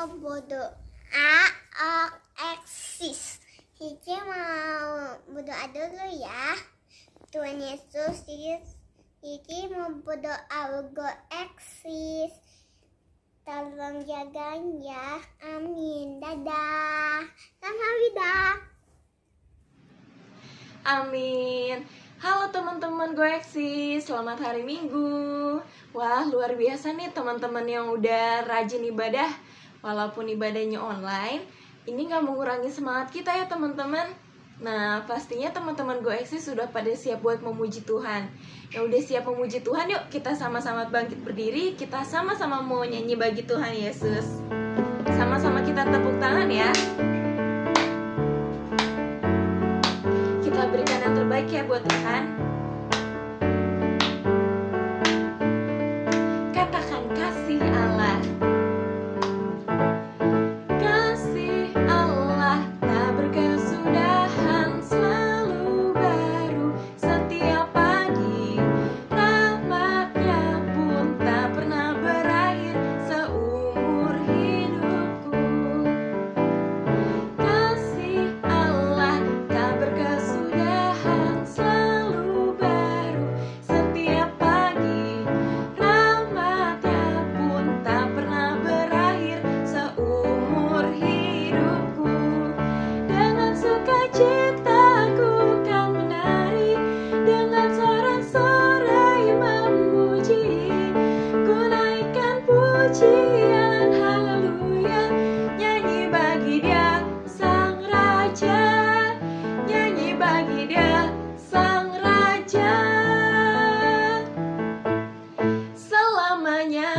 mau berdoa eksis. Cici mau berdoa dulu ya. Tuhan Yesus, Cici mau berdoa go eksis. Tolong jaganya. Amin. Dadah. Kamsahamnida. Amin. Halo teman-teman Goeksis, selamat hari Minggu. Wah, luar biasa nih teman-teman yang udah rajin ibadah. Walaupun ibadahnya online, ini gak mengurangi semangat kita ya teman-teman. Nah, pastinya teman-teman Goeksis sudah pada siap buat memuji Tuhan. Yang udah siap memuji Tuhan, yuk kita sama-sama bangkit berdiri. Kita sama-sama mau nyanyi bagi Tuhan Yesus. Sama-sama kita tepuk tangan ya. Kita berikan yang terbaik ya buat Tuhan. Katakan kasih Allah. Kasih Allah tak berkesudahan, selalu baru setiap pagi. Rahmatnya pun tak pernah berakhir seumur hidupku. Kasih Allah tak berkesudahan, selalu baru setiap pagi. Rahmatnya pun tak pernah berakhir seumur hidupku. Dengan sukacita ku kan menari, dengan sorak-sorai memuji. Ku naikkan pujian haleluya, nyanyi bagi Dia Sang Raja, nyanyi bagi Dia Sang Raja selamanya.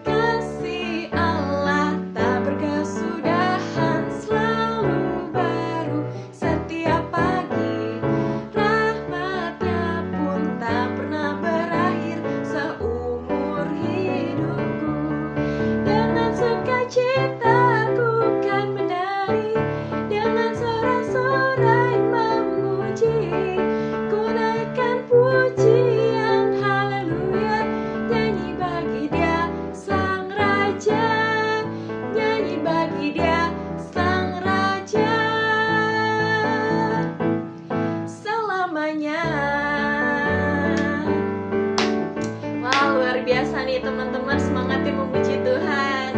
Kasih Allah tak berkesudahan, selalu baru setiap pagi. Rahmatnya pun tak pernah berakhir seumur hidupku. Dengan sukacita ku kan menari, dengan sorak-sorai memuji. Ku naikkan pujian haleluya, nyanyi bagi Dia Sang Raja, nyanyi bagi Dia Sang Raja selamanya. Wah, luar biasa nih teman-teman, semangatnya memuji Tuhan.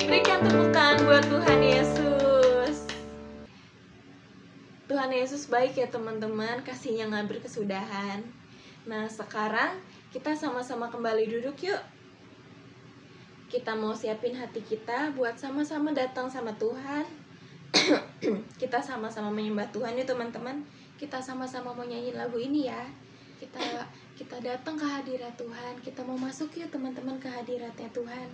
Berikan tepuk tangan buat Tuhan Yesus. Tuhan Yesus baik ya teman-teman, kasihnya nggak berkesudahan. Nah, sekarang kita sama-sama kembali duduk yuk. Kita mau siapin hati kita buat sama-sama datang sama Tuhan. Kita sama-sama menyembah Tuhan ya teman-teman. Kita sama-sama mau nyanyi lagu ini ya. Kita datang ke hadirat Tuhan. Kita mau masuk yuk teman-teman ke hadiratnya Tuhan.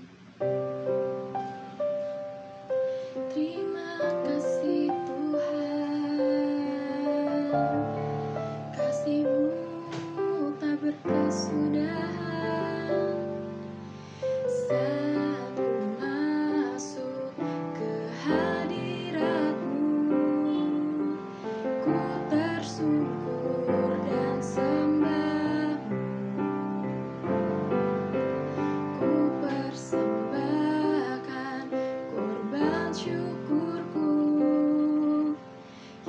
Terima kasih Tuhan, kasih-Mu tak berkesudahan. Saat ku masuk ke hadirat-Mu, ku tersungkur dan sembah-Mu. Ku persembahkan korban syukurku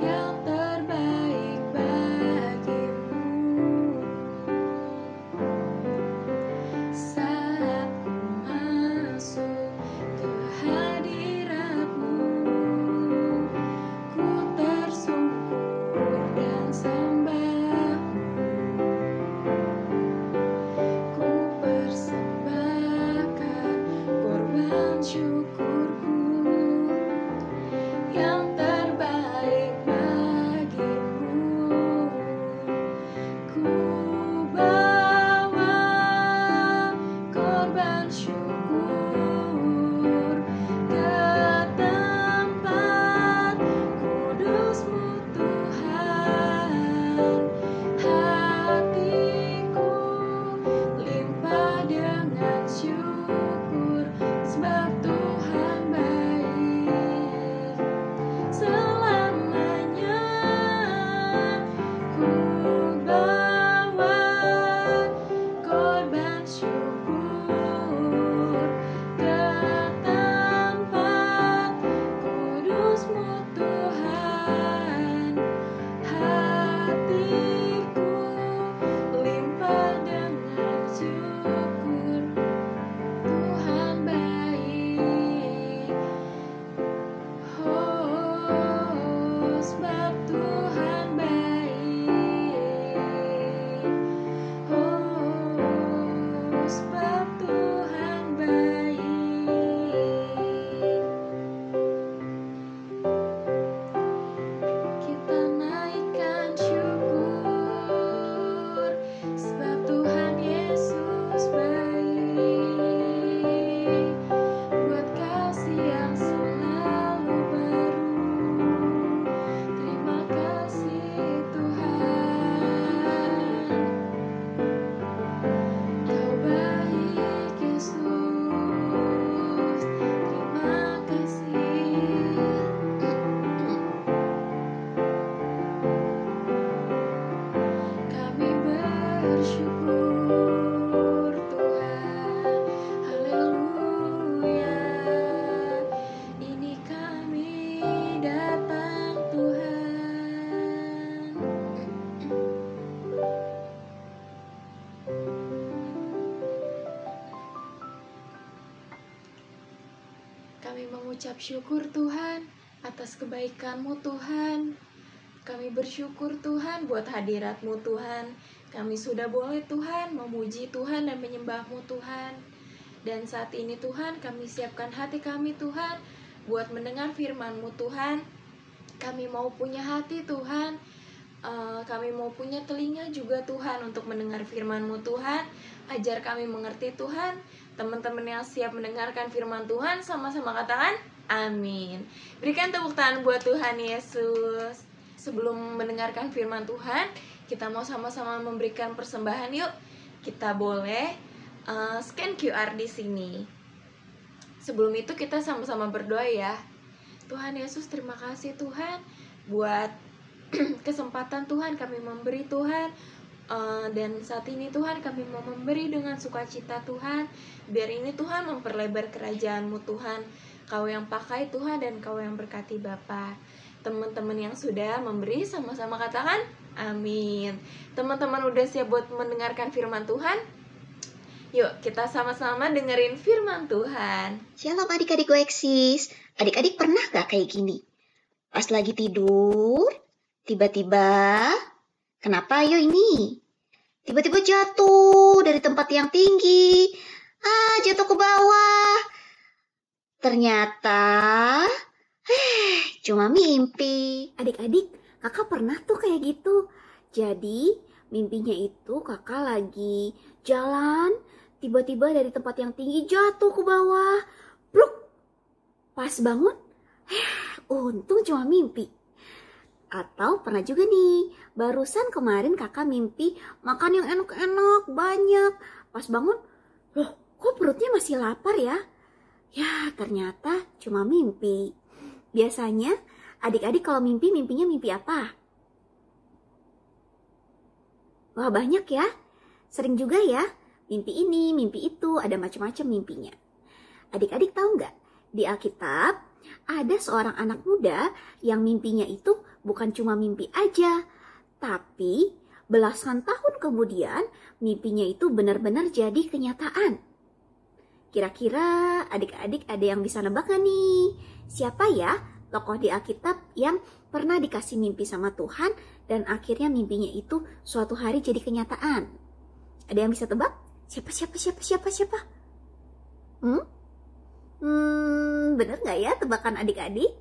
yang terbaik bagimu. Saat ku masuk ke hadirat-Mu, ku tersungkur dan sembah-Mu. Ku persembahkan korban syukurku yang terbaik bagimu. Ku bawa korban syukur ke tempat kudus-Mu Tuhan. Hatiku limpah dengan syukur, sebab Tuhan Kami mengucap syukur Tuhan atas kebaikan-Mu Tuhan. Kami bersyukur Tuhan buat hadirat-Mu Tuhan. Kami sudah boleh Tuhan memuji Tuhan dan menyembah-Mu Tuhan. Dan saat ini Tuhan kami siapkan hati kami Tuhan buat mendengar firman-Mu Tuhan. Kami mau punya hati Tuhan. Kami mau punya telinga juga Tuhan untuk mendengar firman-Mu Tuhan. Ajar kami mengerti Tuhan. Teman-teman yang siap mendengarkan firman Tuhan sama-sama katakan amin. Berikan tepuk tangan buat Tuhan Yesus. Sebelum mendengarkan firman Tuhan, kita mau sama-sama memberikan persembahan yuk. Kita boleh scan QR di sini. Sebelum itu kita sama-sama berdoa ya. Tuhan Yesus, terima kasih Tuhan buat kesempatan Tuhan kami memberi Tuhan. Dan saat ini Tuhan kami mau memberi dengan sukacita Tuhan. Biar ini Tuhan memperlebar kerajaan-Mu Tuhan. Kau yang pakai Tuhan dan Kau yang berkati Bapa. Teman-teman yang sudah memberi sama-sama katakan amin. Teman-teman udah siap buat mendengarkan firman Tuhan? Yuk kita sama-sama dengerin firman Tuhan. Shalom adik-adik Goeksis. Adik-adik pernah gak kayak gini? Pas lagi tidur, tiba-tiba, kenapa ayo ini? Tiba-tiba jatuh dari tempat yang tinggi. Jatuh ke bawah. Ternyata, cuma mimpi. Adik-adik, kakak pernah tuh kayak gitu. Jadi, mimpinya itu kakak lagi jalan, tiba-tiba dari tempat yang tinggi jatuh ke bawah. Pluk! Pas bangun, untung cuma mimpi. Atau pernah juga nih, barusan kemarin kakak mimpi makan yang enak-enak, banyak. Pas bangun, loh kok perutnya masih lapar ya? Ya ternyata cuma mimpi. Biasanya adik-adik kalau mimpi, mimpinya mimpi apa? Wah banyak ya, sering juga ya. Mimpi ini, mimpi itu, ada macam-macam mimpinya. Adik-adik tahu nggak? Di Alkitab ada seorang anak muda yang mimpinya itu bukan cuma mimpi aja, tapi belasan tahun kemudian mimpinya itu benar-benar jadi kenyataan. Kira-kira adik-adik ada yang bisa nebak gak nih? Siapa ya tokoh di Alkitab yang pernah dikasih mimpi sama Tuhan dan akhirnya mimpinya itu suatu hari jadi kenyataan? Ada yang bisa tebak? Siapa? Bener gak ya tebakan adik-adik?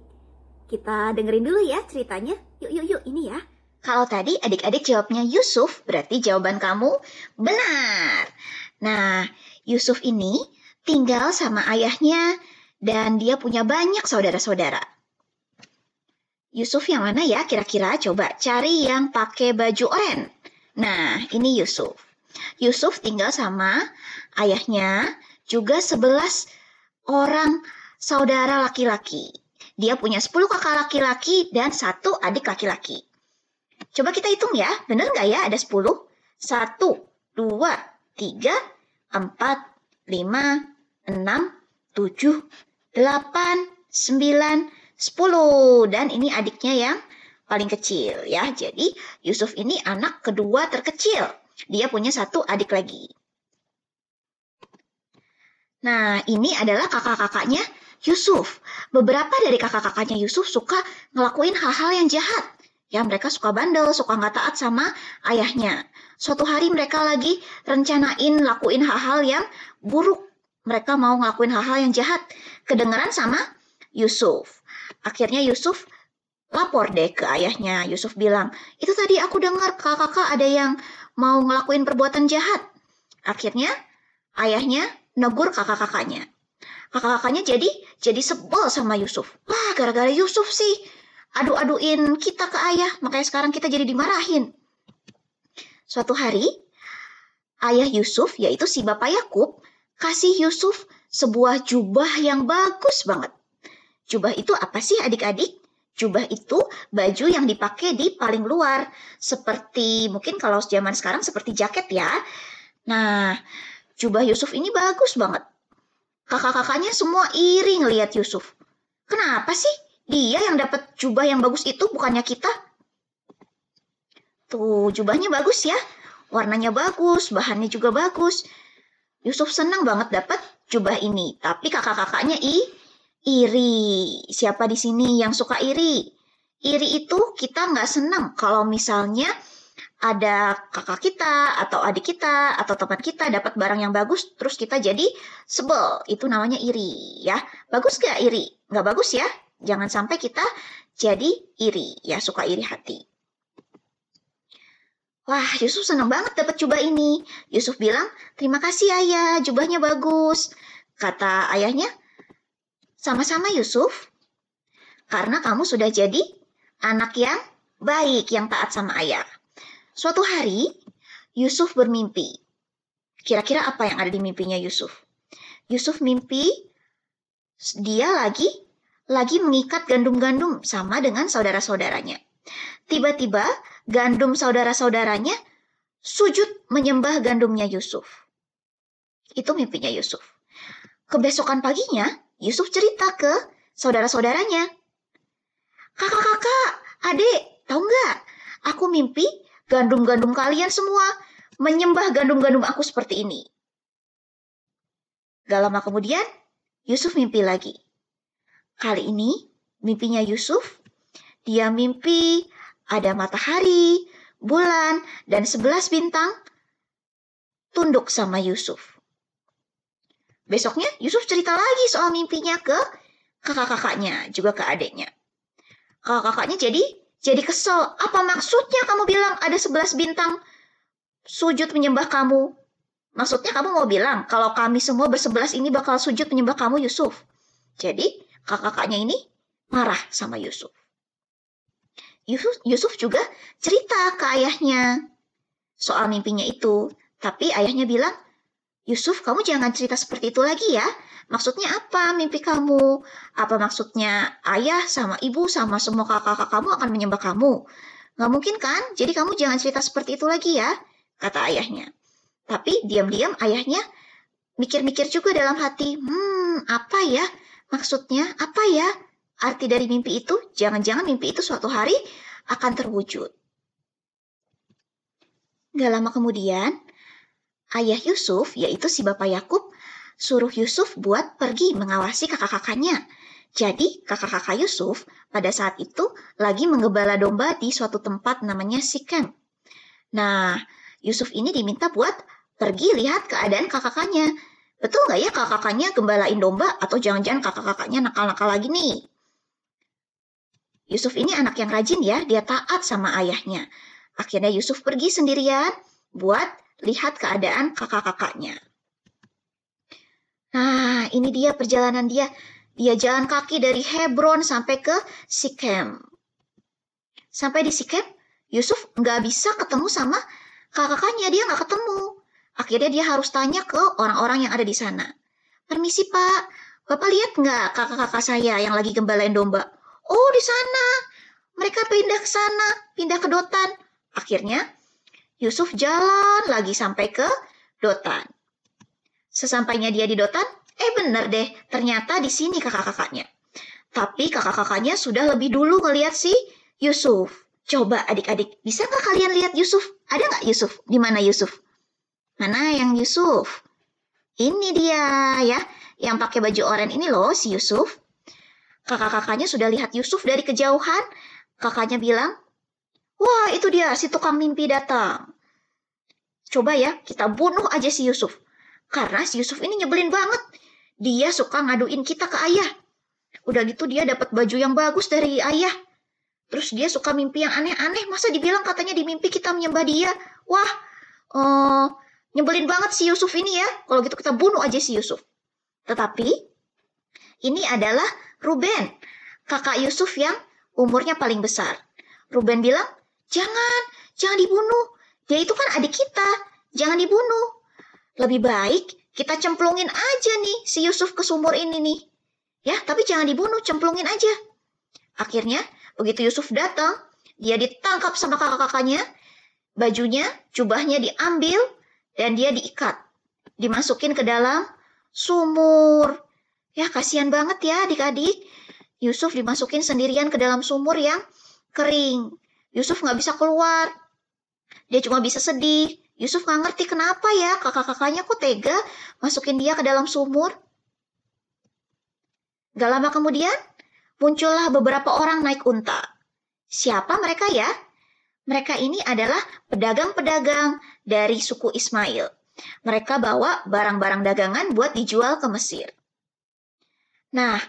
Kita dengerin dulu ya ceritanya. Yuk ini ya. Kalau tadi adik-adik jawabnya Yusuf, berarti jawaban kamu benar. Nah, Yusuf ini tinggal sama ayahnya dan dia punya banyak saudara-saudara. Yusuf yang mana ya kira-kira? Coba cari yang pakai baju oranye. Nah, ini Yusuf. Yusuf tinggal sama ayahnya, juga 11 orang saudara laki-laki. Dia punya 10 kakak laki-laki dan 1 adik laki-laki. Coba kita hitung ya, bener nggak ya ada 10? 1, 2, 3, 4, 5, 6, 7, 8, 9, 10. Dan ini adiknya yang paling kecil ya. Jadi Yusuf ini anak kedua terkecil. Dia punya 1 adik lagi. Nah, ini adalah kakak-kakaknya Yusuf. Beberapa dari kakak-kakaknya Yusuf suka ngelakuin hal-hal yang jahat. Ya, mereka suka bandel, suka nggak taat sama ayahnya. Suatu hari mereka lagi rencanain lakuin hal-hal yang buruk. Mereka mau ngelakuin hal-hal yang jahat. Kedengeran sama Yusuf. Akhirnya Yusuf lapor deh ke ayahnya. Yusuf bilang, itu tadi aku dengar kakak-kakak ada yang mau ngelakuin perbuatan jahat. Akhirnya ayahnya negur kakak-kakaknya. Kakak-kakaknya jadi sebel sama Yusuf. Wah, gara-gara Yusuf sih adu-aduin kita ke ayah, makanya sekarang kita jadi dimarahin. Suatu hari, ayah Yusuf, yaitu si Bapak Yakub, kasih Yusuf sebuah jubah yang bagus banget. Jubah itu apa sih adik-adik? Jubah itu baju yang dipakai di paling luar. Seperti, mungkin kalau zaman sekarang seperti jaket ya. Nah, jubah Yusuf ini bagus banget. Kakak-kakaknya semua iri ngelihat Yusuf. Kenapa sih dia yang dapat jubah yang bagus itu, bukannya kita? Tuh, jubahnya bagus ya. Warnanya bagus, bahannya juga bagus. Yusuf senang banget dapat jubah ini. Tapi kakak-kakaknya Iri. Siapa di sini yang suka iri? Iri itu kita nggak senang kalau misalnya ada kakak kita, atau adik kita, atau teman kita dapat barang yang bagus, terus kita jadi sebel. Itu namanya iri, ya. Bagus nggak iri? Nggak bagus ya. Jangan sampai kita jadi iri, ya, suka iri hati. Wah, Yusuf senang banget dapat jubah ini. Yusuf bilang, terima kasih ayah, jubahnya bagus. Kata ayahnya, sama-sama Yusuf, karena kamu sudah jadi anak yang baik, yang taat sama ayah. Suatu hari, Yusuf bermimpi. Kira-kira apa yang ada di mimpinya Yusuf? Yusuf mimpi dia lagi mengikat gandum-gandum sama dengan saudara-saudaranya. Tiba-tiba gandum saudara-saudaranya sujud menyembah gandumnya Yusuf. Itu mimpinya Yusuf. Kebesokan paginya, Yusuf cerita ke saudara-saudaranya. Kakak-kakak, adik, tahu nggak? Aku mimpi gandum-gandum kalian semua menyembah gandum-gandum aku seperti ini. Gak lama kemudian, Yusuf mimpi lagi. Kali ini, mimpinya Yusuf, dia mimpi ada matahari, bulan, dan 11 bintang tunduk sama Yusuf. Besoknya, Yusuf cerita lagi soal mimpinya ke kakak-kakaknya, juga ke adiknya. Kakak-kakaknya jadi kesel. Apa maksudnya kamu bilang ada 11 bintang sujud menyembah kamu? Maksudnya kamu mau bilang kalau kami semua bersebelas ini bakal sujud menyembah kamu, Yusuf? Jadi, kakak-kakaknya ini marah sama Yusuf. Yusuf juga cerita ke ayahnya soal mimpinya itu. Tapi ayahnya bilang, Yusuf, kamu jangan cerita seperti itu lagi ya. Maksudnya apa mimpi kamu? Apa maksudnya ayah sama ibu sama semua kakak-kakak kamu akan menyembah kamu? Nggak mungkin kan? Jadi kamu jangan cerita seperti itu lagi ya, kata ayahnya. Tapi diam-diam ayahnya mikir-mikir juga dalam hati. Apa ya? Maksudnya apa ya? Arti dari mimpi itu, jangan-jangan mimpi itu suatu hari akan terwujud. Gak lama kemudian, ayah Yusuf, yaitu si Bapak Yakub, suruh Yusuf buat pergi mengawasi kakak-kakaknya. Jadi, kakak-kakak Yusuf pada saat itu lagi menggembala domba di suatu tempat namanya Sikem. Nah, Yusuf ini diminta buat pergi lihat keadaan kakak-kakaknya. Betul nggak ya kakak-kakaknya gembalain domba? Atau jangan-jangan kakak-kakaknya nakal-nakal lagi nih? Yusuf ini anak yang rajin ya, dia taat sama ayahnya. Akhirnya Yusuf pergi sendirian buat lihat keadaan kakak-kakaknya. Nah, ini dia perjalanan dia. Dia jalan kaki dari Hebron sampai ke Sikem. Sampai di Sikem, Yusuf nggak bisa ketemu sama kakak-kakaknya. Dia nggak ketemu. Akhirnya dia harus tanya ke orang-orang yang ada di sana. Permisi Pak, Bapak lihat nggak kakak-kakak saya yang lagi gembalain domba? Oh, di sana. Mereka pindah ke sana, pindah ke Dotan. Akhirnya, Yusuf jalan lagi sampai ke Dotan. Sesampainya dia di Dotan, bener deh, ternyata di sini kakak-kakaknya. Tapi kakak-kakaknya sudah lebih dulu ngelihat si Yusuf. Coba adik-adik, bisa nggak kalian lihat Yusuf? Ada nggak Yusuf? Di mana Yusuf? Mana yang Yusuf? Ini dia ya, yang pakai baju oranye ini loh si Yusuf. Kakak-kakaknya sudah lihat Yusuf dari kejauhan. Kakaknya bilang, wah itu dia si tukang mimpi datang. Coba ya kita bunuh aja si Yusuf. Karena si Yusuf ini nyebelin banget. Dia suka ngaduin kita ke ayah. Udah gitu dia dapat baju yang bagus dari ayah. Terus dia suka mimpi yang aneh-aneh. Masa dibilang katanya di mimpi kita menyembah dia? Wah, nyebelin banget si Yusuf ini ya. Kalau gitu kita bunuh aja si Yusuf. Tetapi ini adalah Ruben, kakak Yusuf yang umurnya paling besar. Ruben bilang, jangan dibunuh. Dia itu kan adik kita, jangan dibunuh. Lebih baik kita cemplungin aja nih si Yusuf ke sumur ini nih. Ya, tapi jangan dibunuh, cemplungin aja. Akhirnya, begitu Yusuf datang, dia ditangkap sama kakak-kakaknya, bajunya, jubahnya diambil, dan dia diikat. Dimasukin ke dalam sumur. Ya, kasihan banget ya adik-adik. Yusuf dimasukin sendirian ke dalam sumur yang kering. Yusuf nggak bisa keluar. Dia cuma bisa sedih. Yusuf nggak ngerti kenapa ya kakak-kakaknya kok tega masukin dia ke dalam sumur. Gak lama kemudian, muncullah beberapa orang naik unta. Siapa mereka ya? Mereka ini adalah pedagang-pedagang dari suku Ismail. Mereka bawa barang-barang dagangan buat dijual ke Mesir. Nah,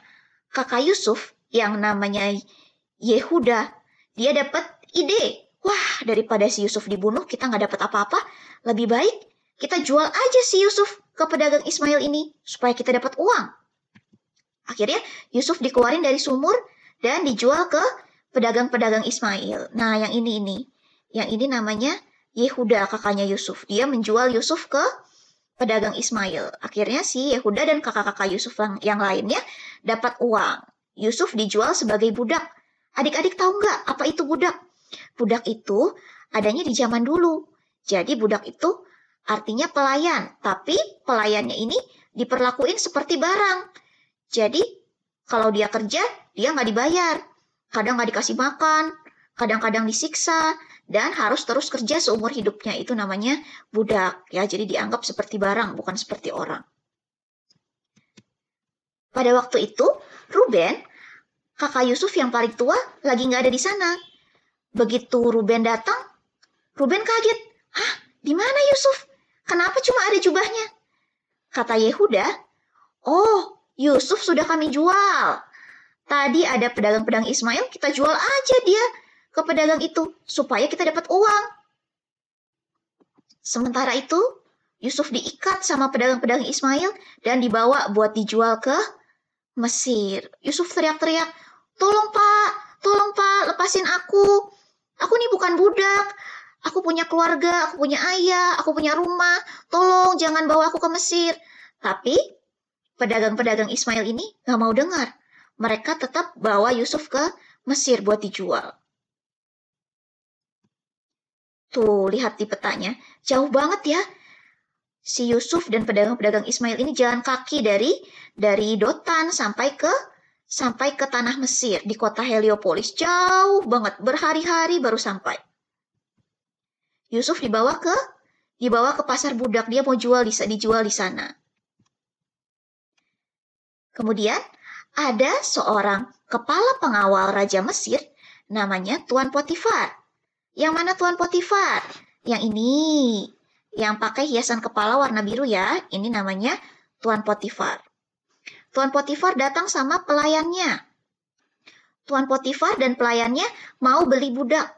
kakak Yusuf yang namanya Yehuda, dia dapat ide. Wah, daripada si Yusuf dibunuh, kita nggak dapat apa-apa. Lebih baik kita jual aja si Yusuf ke pedagang Ismail ini, supaya kita dapat uang. Akhirnya, Yusuf dikeluarin dari sumur dan dijual ke pedagang-pedagang Ismail. Nah, yang ini. Yang ini namanya Yehuda, kakaknya Yusuf. Dia menjual Yusuf ke pedagang Ismail. Akhirnya si Yehuda dan kakak-kakak Yusuf yang lainnya dapat uang. Yusuf dijual sebagai budak. Adik-adik tahu nggak apa itu budak? Budak itu adanya di zaman dulu. Jadi budak itu artinya pelayan. Tapi pelayannya ini diperlakuin seperti barang. Jadi kalau dia kerja, dia nggak dibayar. Kadang nggak dikasih makan, kadang-kadang disiksa, dan harus terus kerja seumur hidupnya. Itu namanya budak. Ya, jadi dianggap seperti barang, bukan seperti orang. Pada waktu itu, Ruben, kakak Yusuf yang paling tua, lagi nggak ada di sana. Begitu Ruben datang, Ruben kaget. Hah, di mana Yusuf? Kenapa cuma ada jubahnya? Kata Yehuda, oh, Yusuf sudah kami jual. Tadi ada pedagang-pedagang Ismail, kita jual aja dia ke pedagang itu, supaya kita dapat uang. Sementara itu, Yusuf diikat sama pedagang-pedagang Ismail dan dibawa buat dijual ke Mesir. Yusuf teriak-teriak, tolong Pak, lepasin aku. Aku nih bukan budak. Aku punya keluarga, aku punya ayah, aku punya rumah. Tolong jangan bawa aku ke Mesir. Tapi pedagang-pedagang Ismail ini gak mau dengar. Mereka tetap bawa Yusuf ke Mesir buat dijual. Tuh, lihat di petanya. Jauh banget ya. Si Yusuf dan pedagang-pedagang Ismail ini jalan kaki dari Dotan sampai ke tanah Mesir di kota Heliopolis. Jauh banget, berhari-hari baru sampai. Yusuf dibawa ke pasar budak. Dia mau dijual di sana. Kemudian ada seorang kepala pengawal Raja Mesir namanya Tuan Potifar. Yang mana Tuan Potifar? Yang ini, yang pakai hiasan kepala warna biru ya. Ini namanya Tuan Potifar. Tuan Potifar datang sama pelayannya. Tuan Potifar dan pelayannya mau beli budak.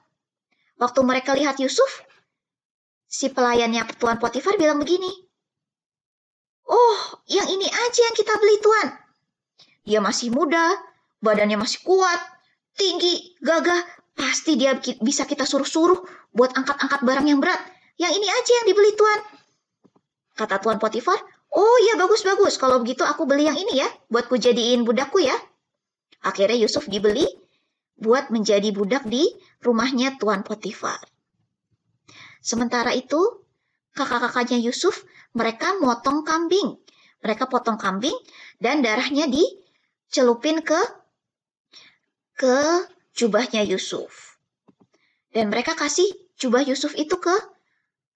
Waktu mereka lihat Yusuf, si pelayannya Tuan Potifar bilang begini, oh, yang ini aja yang kita beli Tuan. Dia masih muda, badannya masih kuat, tinggi, gagah. Pasti dia bisa kita suruh-suruh buat angkat-angkat barang yang berat. Yang ini aja yang dibeli Tuan. Kata Tuan Potifar, oh iya bagus-bagus. Kalau begitu aku beli yang ini ya, buat ku jadiin budakku ya. Akhirnya Yusuf dibeli buat menjadi budak di rumahnya Tuan Potifar. Sementara itu, kakak-kakaknya Yusuf, mereka motong kambing. Mereka potong kambing dan darahnya dicelupin ke jubahnya Yusuf. Dan mereka kasih jubah Yusuf itu ke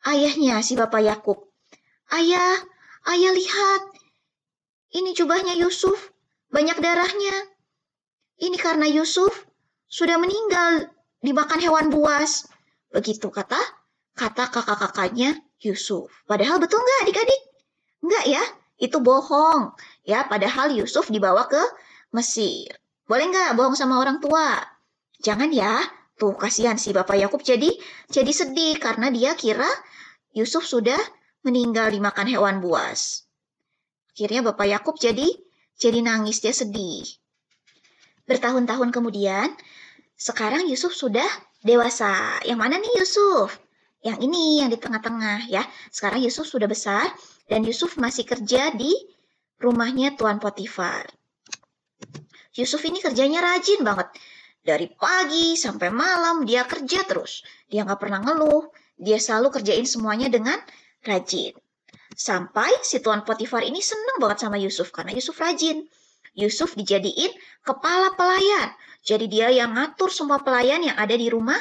ayahnya, si Bapak Yakub. Ayah lihat. Ini jubahnya Yusuf, banyak darahnya. Ini karena Yusuf sudah meninggal dimakan hewan buas. Begitu kata kakak-kakaknya Yusuf. Padahal betul nggak adik-adik? Nggak ya, itu bohong. Ya, padahal Yusuf dibawa ke Mesir. Boleh nggak bohong sama orang tua? Jangan ya. Tuh, kasihan si Bapak Yakub jadi sedih karena dia kira Yusuf sudah meninggal dimakan hewan buas. Akhirnya Bapak Yakub jadi nangis, dia sedih. Bertahun-tahun kemudian, sekarang Yusuf sudah dewasa. Yang mana nih Yusuf? Yang ini, yang di tengah-tengah ya. Sekarang Yusuf sudah besar dan Yusuf masih kerja di rumahnya Tuan Potifar. Yusuf ini kerjanya rajin banget. Dari pagi sampai malam dia kerja terus. Dia nggak pernah ngeluh. Dia selalu kerjain semuanya dengan rajin. Sampai si Tuan Potifar ini senang banget sama Yusuf karena Yusuf rajin. Yusuf dijadiin kepala pelayan. Jadi dia yang ngatur semua pelayan yang ada di rumah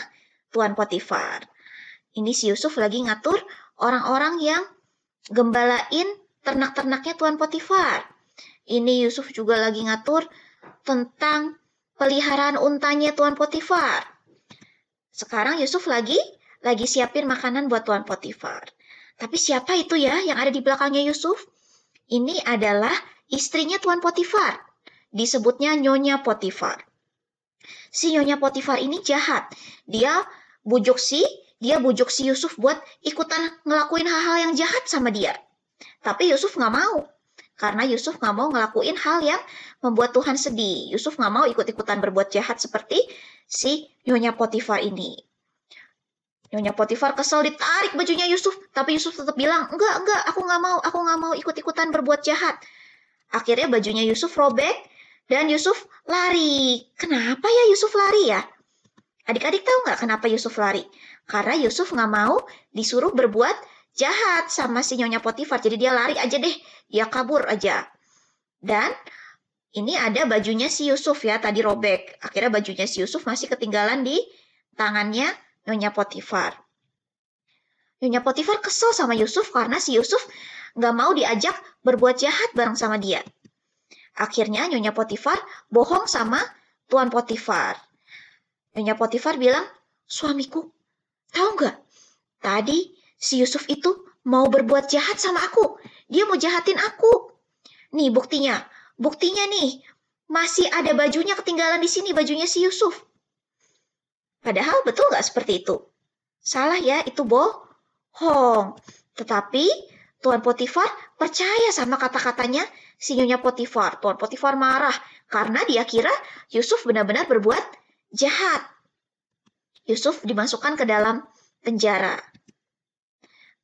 Tuan Potifar. Ini si Yusuf lagi ngatur orang-orang yang gembalain ternak-ternaknya Tuan Potifar. Ini Yusuf juga lagi ngatur tentang peliharaan untanya Tuan Potifar. Sekarang Yusuf lagi siapin makanan buat Tuan Potifar. Tapi siapa itu ya yang ada di belakangnya Yusuf? Ini adalah istrinya Tuan Potifar. Disebutnya Nyonya Potifar. Si Nyonya Potifar ini jahat. Dia bujuk si Yusuf buat ikutan ngelakuin hal-hal yang jahat sama dia. Tapi Yusuf nggak mau. Karena Yusuf nggak mau ngelakuin hal yang membuat Tuhan sedih. Yusuf nggak mau ikut-ikutan berbuat jahat seperti si Nyonya Potifar ini. Nyonya Potifar kesel ditarik bajunya Yusuf. Tapi Yusuf tetap bilang, enggak, aku nggak mau ikut-ikutan berbuat jahat. Akhirnya bajunya Yusuf robek dan Yusuf lari. Kenapa ya Yusuf lari ya? Adik-adik tahu nggak kenapa Yusuf lari? Karena Yusuf nggak mau disuruh berbuat jahat sama si Nyonya Potifar. Jadi dia lari aja deh. Dia kabur aja. Dan ini ada bajunya si Yusuf ya. Tadi robek. Akhirnya bajunya si Yusuf masih ketinggalan di tangannya Nyonya Potifar. Nyonya Potifar kesel sama Yusuf karena si Yusuf nggak mau diajak berbuat jahat bareng sama dia. Akhirnya Nyonya Potifar bohong sama Tuan Potifar. Nyonya Potifar bilang, suamiku, tahu nggak? Tadi si Yusuf itu mau berbuat jahat sama aku. Dia mau jahatin aku. Nih buktinya. Buktinya nih. Masih ada bajunya ketinggalan di sini. Bajunya si Yusuf. Padahal betul nggak seperti itu? Salah ya, itu bohong. Tetapi Tuan Potifar percaya sama kata-katanya si Nyonya Potifar. Tuan Potifar marah karena dia kira Yusuf benar-benar berbuat jahat. Yusuf dimasukkan ke dalam penjara.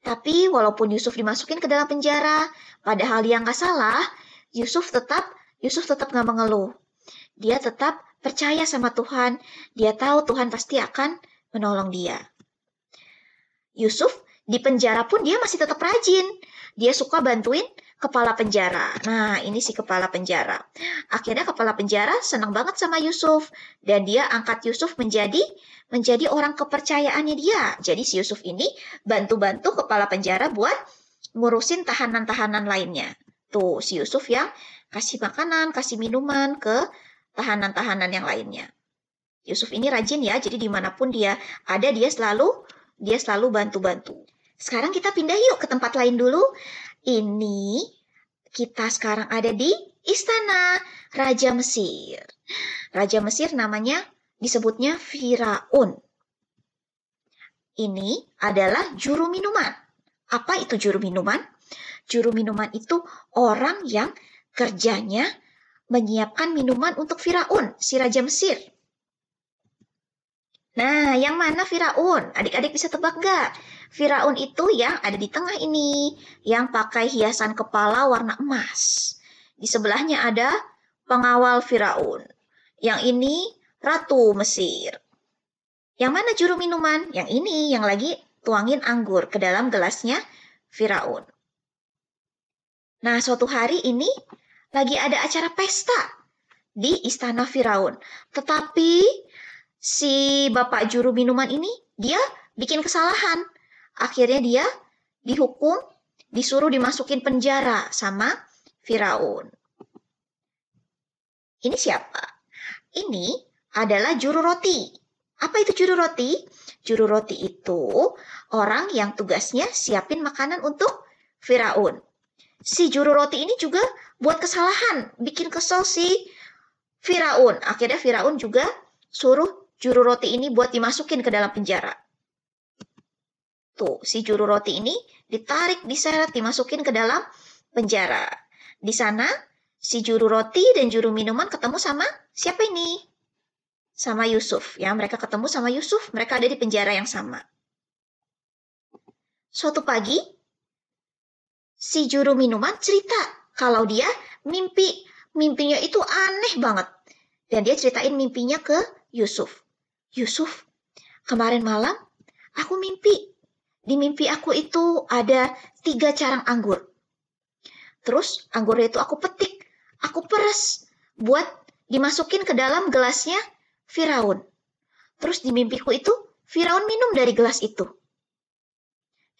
Tapi walaupun Yusuf dimasukin ke dalam penjara, padahal dia nggak salah, Yusuf tetap nggak mengeluh. Dia tetap percaya sama Tuhan. Dia tahu Tuhan pasti akan menolong dia. Yusuf di penjara pun dia masih tetap rajin. Dia suka bantuin kepala penjara. Nah, ini si kepala penjara. Akhirnya kepala penjara senang banget sama Yusuf. Dan dia angkat Yusuf menjadi orang kepercayaannya dia. Jadi si Yusuf ini bantu-bantu kepala penjara buat ngurusin tahanan-tahanan lainnya. Tuh, si Yusuf yang kasih makanan, kasih minuman ke tahanan-tahanan yang lainnya. Yusuf ini rajin ya, jadi dimanapun dia ada, dia selalu bantu-bantu. Sekarang kita pindah yuk ke tempat lain dulu. Ini kita sekarang ada di istana Raja Mesir. Raja Mesir namanya disebutnya Firaun. Ini adalah juru minuman. Apa itu juru minuman? Juru minuman itu orang yang kerjanya menyiapkan minuman untuk Firaun, si Raja Mesir. Nah, yang mana Firaun? Adik-adik bisa tebak nggak? Firaun itu yang ada di tengah ini, yang pakai hiasan kepala warna emas. Di sebelahnya ada pengawal Firaun. Yang ini Ratu Mesir. Yang mana juru minuman? Yang ini, yang lagi tuangin anggur ke dalam gelasnya Firaun. Nah, suatu hari ini lagi ada acara pesta di istana Firaun. Tetapi si bapak juru minuman ini, dia bikin kesalahan. Akhirnya dia dihukum, disuruh dimasukin penjara sama Firaun. Ini siapa? Ini adalah juru roti. Apa itu juru roti? Juru roti itu orang yang tugasnya siapin makanan untuk Firaun. Si juru roti ini juga buat kesalahan, bikin kesel si Firaun. Akhirnya Firaun juga suruh juru roti ini buat dimasukin ke dalam penjara. Tuh, si juru roti ini ditarik, diseret, dimasukin ke dalam penjara. Di sana, si juru roti dan juru minuman ketemu sama siapa ini? Sama Yusuf. Ya, mereka ketemu sama Yusuf. Mereka ada di penjara yang sama. Suatu pagi, si juru minuman cerita kalau dia mimpinya itu aneh banget. Dan dia ceritain mimpinya ke Yusuf. Yusuf, kemarin malam aku mimpi. Di mimpi aku itu ada 3 carang anggur. Terus anggurnya itu aku petik, aku peres buat dimasukin ke dalam gelasnya Firaun. Terus di mimpiku itu Firaun minum dari gelas itu.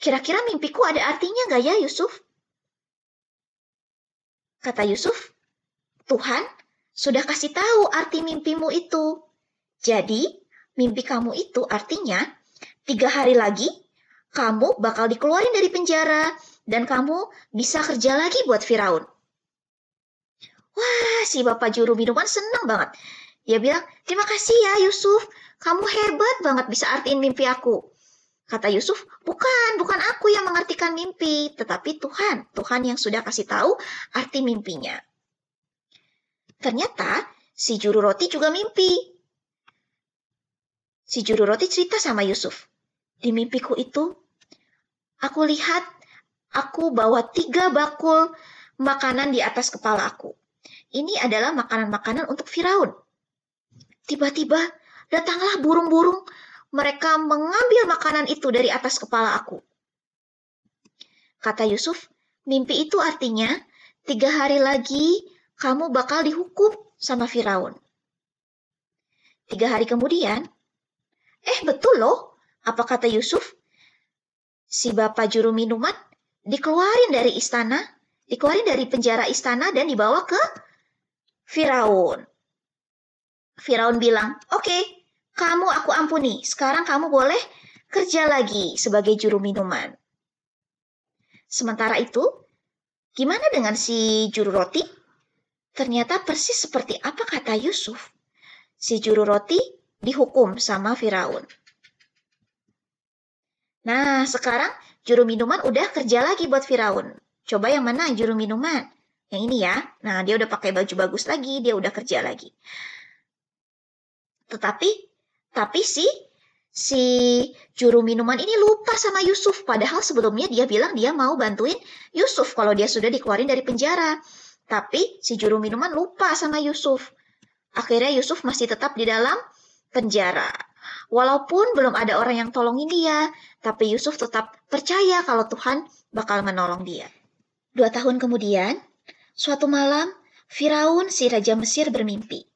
Kira-kira mimpiku ada artinya nggak ya Yusuf? Kata Yusuf, Tuhan sudah kasih tahu arti mimpimu itu. Jadi, mimpi kamu itu artinya 3 hari lagi kamu bakal dikeluarin dari penjara dan kamu bisa kerja lagi buat Firaun. Wah, si bapak juru minuman senang banget. Dia bilang, terima kasih ya Yusuf, kamu hebat banget bisa artiin mimpi aku. Kata Yusuf, bukan aku yang mengartikan mimpi, tetapi Tuhan yang sudah kasih tahu arti mimpinya. Ternyata si juru roti juga mimpi. Si juru roti cerita sama Yusuf, di mimpiku itu, aku lihat aku bawa 3 bakul makanan di atas kepala aku. Ini adalah makanan-makanan untuk Firaun. Tiba-tiba datanglah burung-burung. Mereka mengambil makanan itu dari atas kepala aku. Kata Yusuf, mimpi itu artinya 3 hari lagi kamu bakal dihukum sama Firaun. 3 hari kemudian, betul loh, apa kata Yusuf? Si bapak juru minuman dikeluarin dari istana, dikeluarin dari penjara istana dan dibawa ke Firaun. Firaun bilang, oke, kamu aku ampuni. Sekarang kamu boleh kerja lagi sebagai juru minuman. Sementara itu, gimana dengan si juru roti? Ternyata persis seperti apa kata Yusuf. Si juru roti dihukum sama Firaun. Nah, sekarang juru minuman udah kerja lagi buat Firaun. Coba yang mana juru minuman? Yang ini ya. Nah, dia udah pakai baju bagus lagi, dia udah kerja lagi. Tapi si juru minuman ini lupa sama Yusuf. Padahal sebelumnya dia bilang dia mau bantuin Yusuf kalau dia sudah dikeluarin dari penjara. Tapi si juru minuman lupa sama Yusuf. Akhirnya Yusuf masih tetap di dalam penjara. Walaupun belum ada orang yang tolongin dia, tapi Yusuf tetap percaya kalau Tuhan bakal menolong dia. 2 tahun kemudian, suatu malam, Firaun si Raja Mesir bermimpi.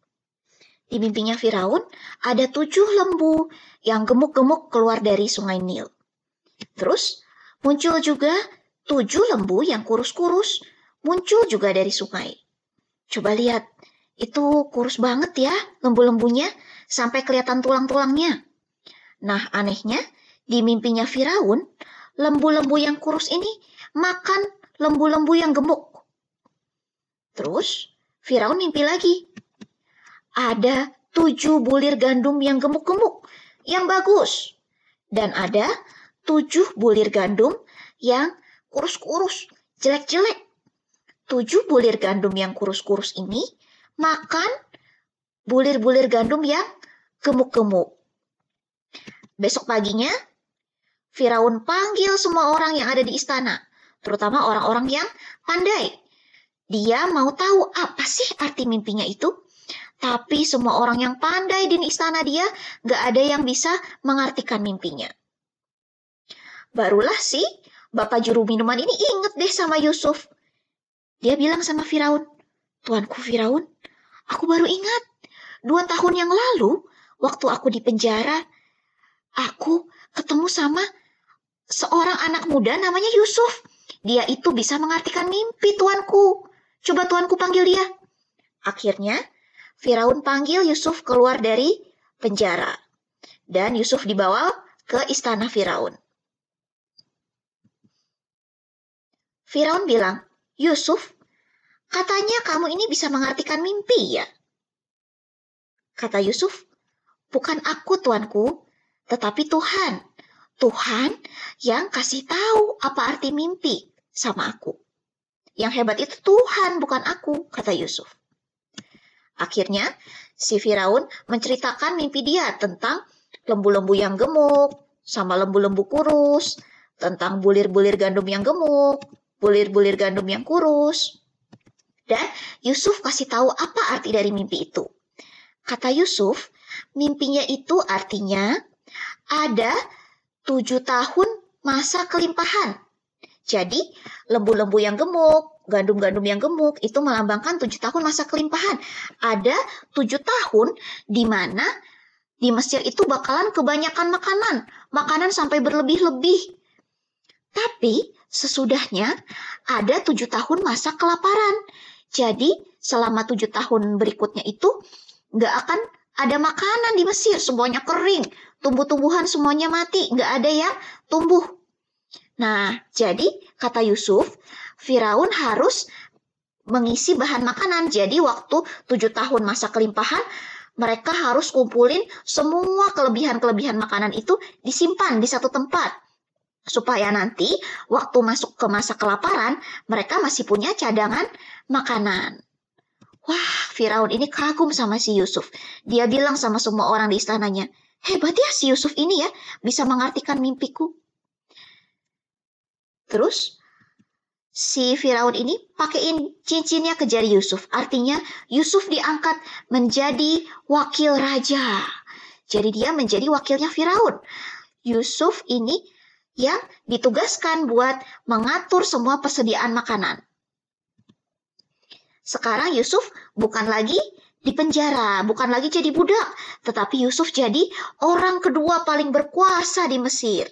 Di mimpinya Firaun, ada 7 lembu yang gemuk-gemuk keluar dari sungai Nil. Terus, muncul juga 7 lembu yang kurus-kurus, muncul juga dari sungai. Coba lihat, itu kurus banget ya lembu-lembunya, sampai kelihatan tulang-tulangnya. Nah, anehnya, di mimpinya Firaun, lembu-lembu yang kurus ini makan lembu-lembu yang gemuk. Terus, Firaun mimpi lagi. Ada 7 bulir gandum yang gemuk-gemuk, yang bagus. Dan ada 7 bulir gandum yang kurus-kurus, jelek-jelek. 7 bulir gandum yang kurus-kurus ini makan bulir-bulir gandum yang gemuk-gemuk. Besok paginya, Firaun panggil semua orang yang ada di istana, terutama orang-orang yang pandai. Dia mau tahu apa sih arti mimpinya itu. Tapi semua orang yang pandai di istana dia, gak ada yang bisa mengartikan mimpinya. Barulah si bapak juru minuman ini inget deh sama Yusuf. Dia bilang sama Firaun, Tuanku Firaun, aku baru ingat. 2 tahun yang lalu, waktu aku di penjara, aku ketemu sama seorang anak muda namanya Yusuf. Dia itu bisa mengartikan mimpi, Tuanku. Coba Tuanku panggil dia. Akhirnya, Firaun panggil Yusuf keluar dari penjara. Dan Yusuf dibawa ke istana Firaun. Firaun bilang, Yusuf, katanya kamu ini bisa mengartikan mimpi ya? Kata Yusuf, bukan aku Tuanku, tetapi Tuhan. Tuhan yang kasih tahu apa arti mimpi sama aku. Yang hebat itu Tuhan, bukan aku, kata Yusuf. Akhirnya, si Firaun menceritakan mimpi dia tentang lembu-lembu yang gemuk, sama lembu-lembu kurus, tentang bulir-bulir gandum yang gemuk, bulir-bulir gandum yang kurus. Dan Yusuf kasih tahu apa arti dari mimpi itu. Kata Yusuf, mimpinya itu artinya ada 7 tahun masa kelimpahan. Jadi, lembu-lembu yang gemuk, gandum-gandum yang gemuk, itu melambangkan 7 tahun masa kelimpahan. Ada 7 tahun di mana di Mesir itu bakalan kebanyakan makanan sampai berlebih-lebih. Tapi, sesudahnya ada 7 tahun masa kelaparan. Jadi, selama 7 tahun berikutnya itu nggak akan ada makanan di Mesir, semuanya kering, tumbuh-tumbuhan semuanya mati, nggak ada yang tumbuh. Nah, jadi kata Yusuf, Firaun harus mengisi bahan makanan. Jadi waktu 7 tahun masa kelimpahan, mereka harus kumpulin semua kelebihan-kelebihan makanan itu disimpan di satu tempat. Supaya nanti waktu masuk ke masa kelaparan, mereka masih punya cadangan makanan. Wah, Firaun ini kagum sama si Yusuf. Dia bilang sama semua orang di istananya, hebat ya si Yusuf ini ya, bisa mengartikan mimpiku. Terus, si Firaun ini pakein cincinnya ke jari Yusuf. Artinya, Yusuf diangkat menjadi wakil raja. Jadi dia menjadi wakilnya Firaun. Yusuf ini yang ditugaskan buat mengatur semua persediaan makanan. Sekarang Yusuf bukan lagi di penjara, bukan lagi jadi budak, tetapi Yusuf jadi orang kedua paling berkuasa di Mesir.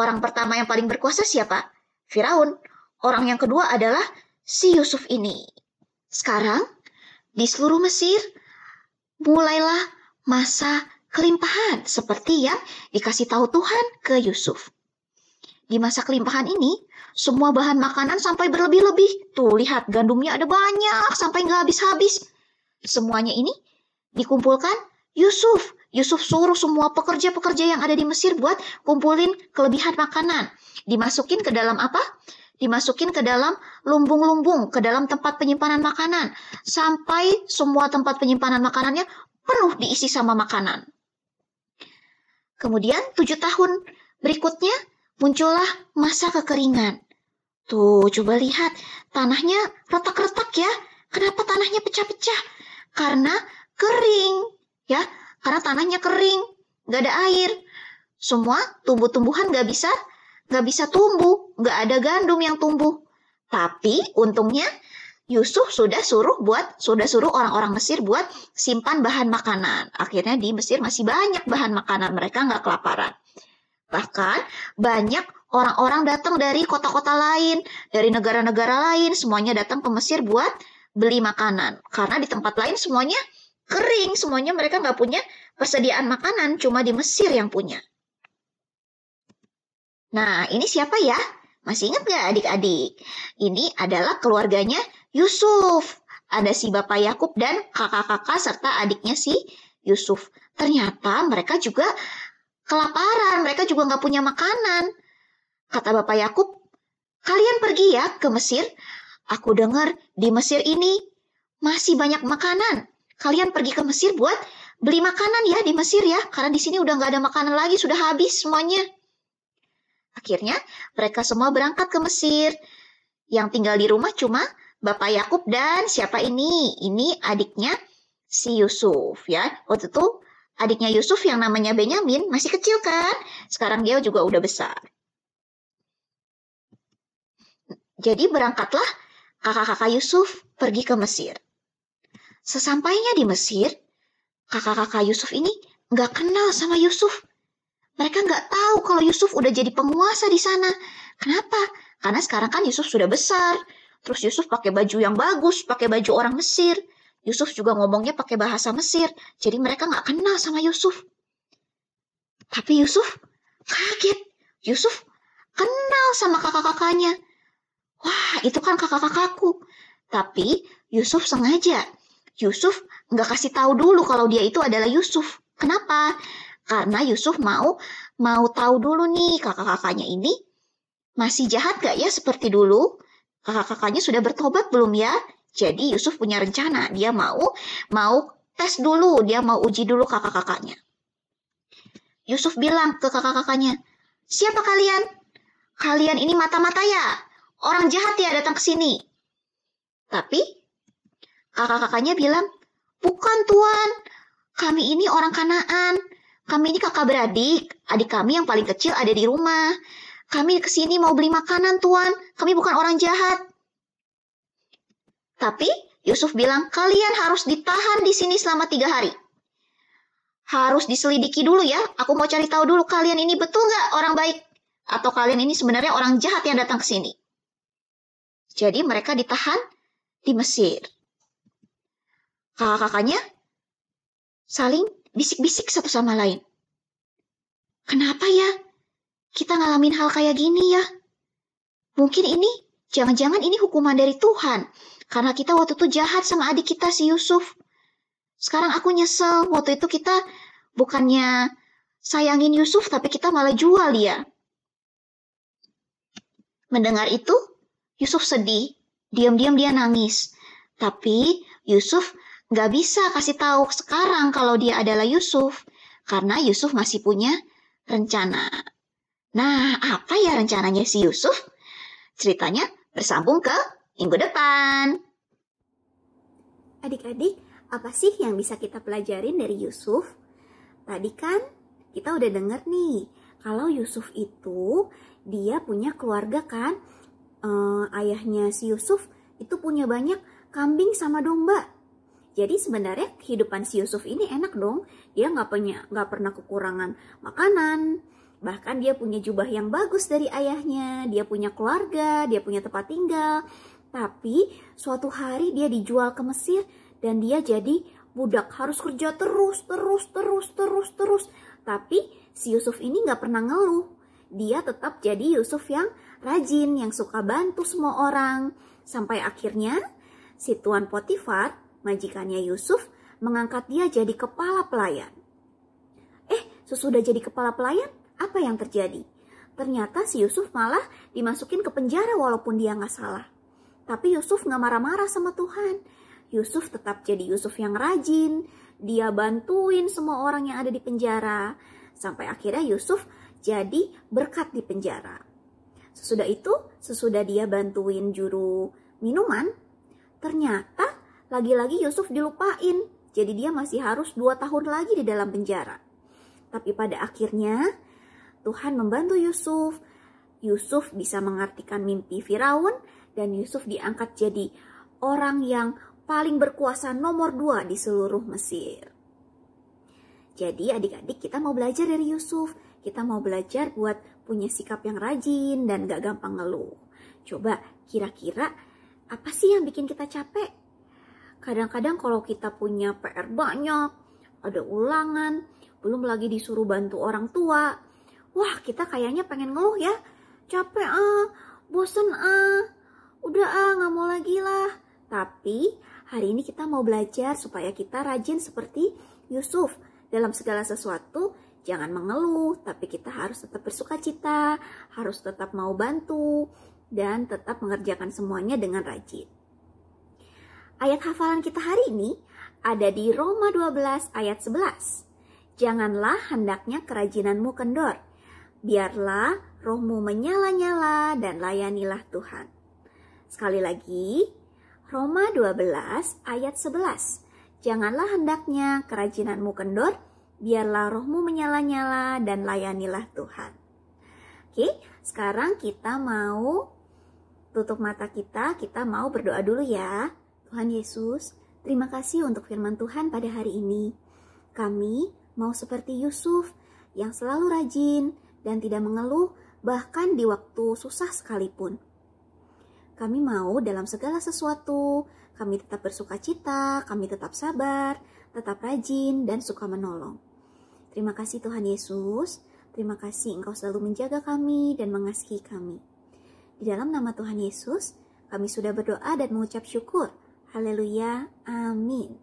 Orang pertama yang paling berkuasa siapa? Firaun. Orang yang kedua adalah si Yusuf ini. Sekarang di seluruh Mesir mulailah masa kelimpahan seperti yang dikasih tahu Tuhan ke Yusuf. Di masa kelimpahan ini, semua bahan makanan sampai berlebih-lebih. Tuh, lihat, gandumnya ada banyak sampai nggak habis-habis. Semuanya ini dikumpulkan Yusuf. Yusuf suruh semua pekerja-pekerja yang ada di Mesir buat kumpulin kelebihan makanan. Dimasukin ke dalam apa? Dimasukin ke dalam lumbung-lumbung, ke dalam tempat penyimpanan makanan. Sampai semua tempat penyimpanan makanannya penuh diisi sama makanan. Kemudian 7 tahun berikutnya, muncullah masa kekeringan. Tuh, coba lihat. Tanahnya retak-retak ya. Kenapa tanahnya pecah-pecah? Karena kering. Ya, karena tanahnya kering. Nggak ada air. Semua tumbuh-tumbuhan nggak bisa tumbuh. Nggak ada gandum yang tumbuh. Tapi untungnya Yusuf sudah suruh orang-orang Mesir buat simpan bahan makanan. Akhirnya di Mesir masih banyak bahan makanan. Mereka nggak kelaparan. Bahkan banyak orang-orang datang dari kota-kota lain, dari negara-negara lain, semuanya datang ke Mesir buat beli makanan. Karena di tempat lain semuanya kering, semuanya mereka nggak punya persediaan makanan, cuma di Mesir yang punya. Nah, ini siapa ya? Masih ingat nggak adik-adik? Ini adalah keluarganya Yusuf. Ada si Bapak Yakub dan kakak-kakak serta adiknya si Yusuf. Ternyata mereka juga kelaparan, mereka juga nggak punya makanan. Kata Bapak Yakub, kalian pergi ya ke Mesir. Aku dengar di Mesir ini masih banyak makanan. Kalian pergi ke Mesir buat beli makanan ya di Mesir ya. Karena di sini udah nggak ada makanan lagi, sudah habis semuanya. Akhirnya mereka semua berangkat ke Mesir. Yang tinggal di rumah cuma Bapak Yakub dan siapa ini? Ini adiknya si Yusuf ya. Waktu itu adiknya Yusuf yang namanya Benyamin masih kecil kan? Sekarang dia juga udah besar. Jadi berangkatlah kakak-kakak Yusuf pergi ke Mesir. Sesampainya di Mesir, kakak-kakak Yusuf ini nggak kenal sama Yusuf. Mereka nggak tahu kalau Yusuf udah jadi penguasa di sana. Kenapa? Karena sekarang kan Yusuf sudah besar. Terus Yusuf pakai baju yang bagus, pakai baju orang Mesir. Yusuf juga ngomongnya pakai bahasa Mesir. Jadi mereka nggak kenal sama Yusuf. Tapi Yusuf kaget. Yusuf kenal sama kakak-kakaknya. Wah, itu kan kakak-kakakku. Tapi Yusuf sengaja. Yusuf nggak kasih tahu dulu kalau dia itu adalah Yusuf. Kenapa? Karena Yusuf mau tahu dulu nih kakak-kakaknya ini masih jahat gak ya seperti dulu? Kakak-kakaknya sudah bertobat belum ya? Jadi Yusuf punya rencana. Dia mau tes dulu. Dia mau uji dulu kakak-kakaknya. Yusuf bilang ke kakak-kakaknya, siapa kalian? Kalian ini mata-mata ya? Orang jahat ya datang ke sini. Tapi kakak-kakaknya bilang, bukan Tuan. Kami ini orang Kanaan. Kami ini kakak beradik. Adik kami yang paling kecil ada di rumah. Kami kesini mau beli makanan, Tuan. Kami bukan orang jahat. Tapi Yusuf bilang, kalian harus ditahan di sini selama 3 hari. Harus diselidiki dulu ya. Aku mau cari tahu dulu kalian ini betul nggak orang baik? Atau kalian ini sebenarnya orang jahat yang datang ke sini? Jadi mereka ditahan di Mesir. Kakak-kakaknya saling bisik-bisik satu sama lain. Kenapa ya kita ngalamin hal kayak gini ya? Mungkin jangan-jangan ini hukuman dari Tuhan. Karena kita waktu itu jahat sama adik kita si Yusuf. Sekarang aku nyesel, waktu itu kita bukannya sayangin Yusuf, tapi kita malah jual dia. Mendengar itu, Yusuf sedih. Diam-diam dia nangis. Tapi Yusuf gak bisa kasih tahu sekarang kalau dia adalah Yusuf. Karena Yusuf masih punya rencana. Nah, apa ya rencananya si Yusuf? Ceritanya bersambung ke minggu depan. Adik-adik, apa sih yang bisa kita pelajarin dari Yusuf? Tadi kan kita udah denger nih, kalau Yusuf itu dia punya keluarga kan, ayahnya si Yusuf itu punya banyak kambing sama domba. Jadi sebenarnya kehidupan si Yusuf ini enak dong. Dia nggak pernah kekurangan makanan. Bahkan dia punya jubah yang bagus dari ayahnya. Dia punya keluarga, dia punya tempat tinggal. Tapi suatu hari dia dijual ke Mesir dan dia jadi budak, harus kerja terus. Tapi si Yusuf ini nggak pernah ngeluh. Dia tetap jadi Yusuf yang rajin, yang suka bantu semua orang. Sampai akhirnya si Tuan Potifar, majikannya Yusuf, mengangkat dia jadi kepala pelayan. Sesudah jadi kepala pelayan, apa yang terjadi? Ternyata si Yusuf malah dimasukin ke penjara walaupun dia nggak salah. Tapi Yusuf nggak marah-marah sama Tuhan. Yusuf tetap jadi Yusuf yang rajin. Dia bantuin semua orang yang ada di penjara. Sampai akhirnya Yusuf jadi berkat di penjara. Sesudah itu, sesudah dia bantuin juru minuman, ternyata lagi-lagi Yusuf dilupain. Jadi dia masih harus 2 tahun lagi di dalam penjara. Tapi pada akhirnya Tuhan membantu Yusuf. Yusuf bisa mengartikan mimpi Firaun dan Yusuf diangkat jadi orang yang paling berkuasa nomor 2 di seluruh Mesir. Jadi adik-adik, kita mau belajar dari Yusuf. Kita mau belajar buat punya sikap yang rajin dan gak gampang ngeluh. Coba kira-kira apa sih yang bikin kita capek? Kadang-kadang kalau kita punya PR banyak, ada ulangan, belum lagi disuruh bantu orang tua. Wah, kita kayaknya pengen ngeluh ya. Capek bosen udah gak mau lagi lah. Tapi hari ini kita mau belajar supaya kita rajin seperti Yusuf. Dalam segala sesuatu, jangan mengeluh, tapi kita harus tetap bersukacita, harus tetap mau bantu, dan tetap mengerjakan semuanya dengan rajin. Ayat hafalan kita hari ini ada di Roma 12 ayat 11. Janganlah hendaknya kerajinanmu kendor, biarlah rohmu menyala-nyala dan layanilah Tuhan. Sekali lagi, Roma 12 ayat 11. Janganlah hendaknya kerajinanmu kendor, biarlah rohmu menyala-nyala dan layanilah Tuhan. Oke, sekarang kita mau tutup mata kita mau berdoa dulu ya. Tuhan Yesus, terima kasih untuk firman Tuhan pada hari ini. Kami mau seperti Yusuf yang selalu rajin dan tidak mengeluh bahkan di waktu susah sekalipun. Kami mau dalam segala sesuatu, kami tetap bersukacita, kami tetap sabar, tetap rajin dan suka menolong. Terima kasih Tuhan Yesus, terima kasih Engkau selalu menjaga kami dan mengasihi kami. Di dalam nama Tuhan Yesus, kami sudah berdoa dan mengucap syukur. Haleluya, amin.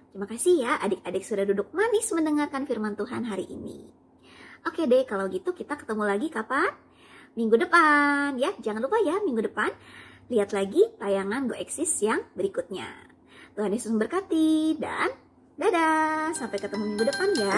Terima kasih ya adik-adik sudah duduk manis mendengarkan firman Tuhan hari ini. Oke deh, kalau gitu kita ketemu lagi kapan? Minggu depan ya. Jangan lupa ya, minggu depan lihat lagi tayangan Go Eksis yang berikutnya. Tuhan Yesus memberkati dan dadah. Sampai ketemu minggu depan ya.